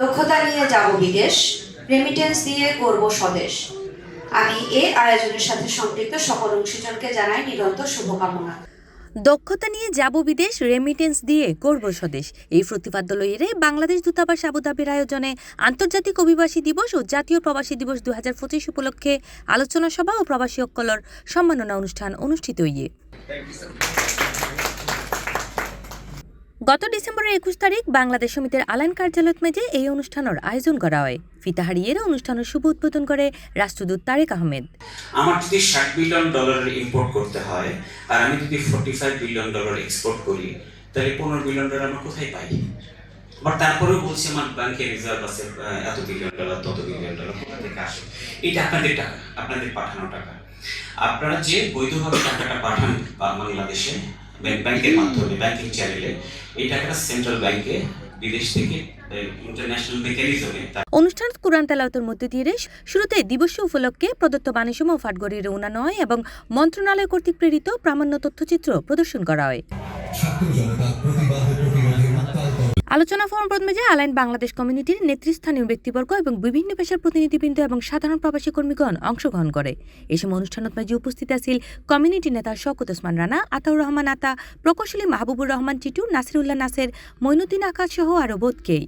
দক্ষতা নিয়ে যাব বিদেশ, রেমিটেন্স দিয়ে করব স্বদেশ। আমি এই আয়োজনের সাথে সম্পৃক্ত সকল অংশীজনকে জানাই নিরন্তর শুভকামনা। দক্ষতা নিয়ে যাব বিদেশ, রেমিটেন্স দিয়ে করব স্বদেশ। এই প্রতিপাদ্য লইয়ে বাংলাদেশ দূতাবাস আবুধাবির আয়োজনে আন্তর্জাতিক অভিবাসী দিবস ও জাতীয় প্রবাসী দিবস 2025 উপলক্ষে আলোচনা সভা ও প্রবাসী অক্কলর সম্মাননা অনুষ্ঠান অনুষ্ঠিত হইয়ে। গত ডিসেম্বরের 21 তারিখ বাংলাদেশ সমিতির আলাইন কার্যালয়ত মেজে এই অনুষ্ঠানের আয়োজন করা হয়। ফিতাহারিয়ের অনুষ্ঠানের শুভ উদ্বোধন করে রাষ্ট্রদূত তারেক আহমেদ। আমার যদি $60 বিলিয়ন ইম্পোর্ট করতে হয় আর আমি যদি $45 বিলিয়ন এক্সপোর্ট করি, তাহলে $15 বিলিয়ন আমরা কোথায় পাই? আবার তারপরেও বলছি আমার ব্যাংকে রিজার্ভ আছে এত বিলিয়ন ডলার, তত বিলিয়ন ডলার কোথা থেকে আসে? এটা আপনাদের টাকা, আপনাদের পাঠানো টাকা। আপনারা যে বৈধভাবে টাকাটা পাঠান বাংলাদেশে ব্যাংকের মাধ্যমে, ব্যাংকিং চ্যানেলে, এই টাকাটা সেন্ট্রাল ব্যাংকে বিদেশ থেকে ইন্টারন্যাশনাল মেকানিজমে। অনুষ্ঠান কুরআন তেলাওয়াতের মধ্যে দিয়ে শুরুতে দিবস উপলক্ষে প্রদত্ত বাণীসমূহ ফাটগড়ির রওনা হয় এবং মন্ত্রণালয় কর্তৃক প্রেরিত প্রামাণ্য তথ্যচিত্র প্রদর্শন করা হয়। আলোচনা ফোরাম মেজে আলাইন বাংলাদেশ কমিউনিটির নেতৃস্থানীয় ব্যক্তিবর্গ এবং বিভিন্ন পেশার প্রতিনিধিবৃন্দ এবং সাধারণ প্রবাসী কর্মীগণ অংশগ্রহণ করে। এই সময় অনুষ্ঠানত মাঝে উপস্থিত আছেন কমিউনিটি নেতা শওকত ওসমান রানা, আতাউর রহমান আতা, প্রকৌশলী মাহবুবুর রহমান টিটু, নাসিরুল্লাহ নাসের, মঈনুদ্দিন আকাশ সহ আরও বোধকেই।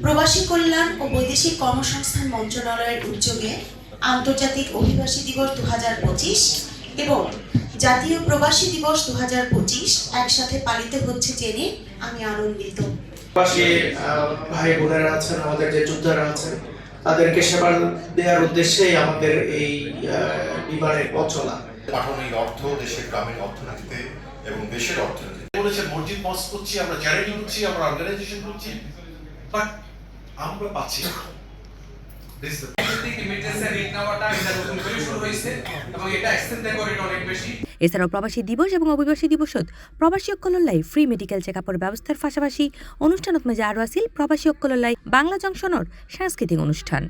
প্রবাসী কল্যাণ ও বৈদেশিক কর্মসংস্থান মন্ত্রণালয়ের উদ্যোগে আন্তর্জাতিক অভিবাসী দিবস 2025 এবং জাতীয় প্রবাসী দিবস 2025 একসাথে পালিত হচ্ছে জেনে আমি আনন্দিত। প্রবাসী ভাই বোনেরা আছেন, আমাদের যে যোদ্ধারা আছেন, তাদেরকে সেবা দেওয়ার উদ্দেশ্যেই আমাদের এই বিমানের পথ চলা। পাঠানোর অর্থ দেশের গ্রামীণ অর্থনীতিতে এবং দেশের অর্থনীতিতে বলেছে মসজিদ মস্ক করছি, আমরা চ্যারিটি করছি, আমরা অর্গানাইজেশন করছি, বাট আমরা পাচ্ছি না। এছাড়াও প্রবাসী দিবস এবং অভিবাসী দিবসত প্রবাসী অক্কলল্লাই ফ্রি মেডিকেল চেক আপের ব্যবস্থার পাশাপাশি অনুষ্ঠানত মেজে আরও আসিল প্রবাসী অক্কলল্লাই বাংলা জংশনের সাংস্কৃতিক অনুষ্ঠান।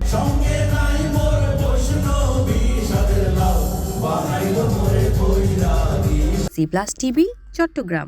C+ TV Chittagong.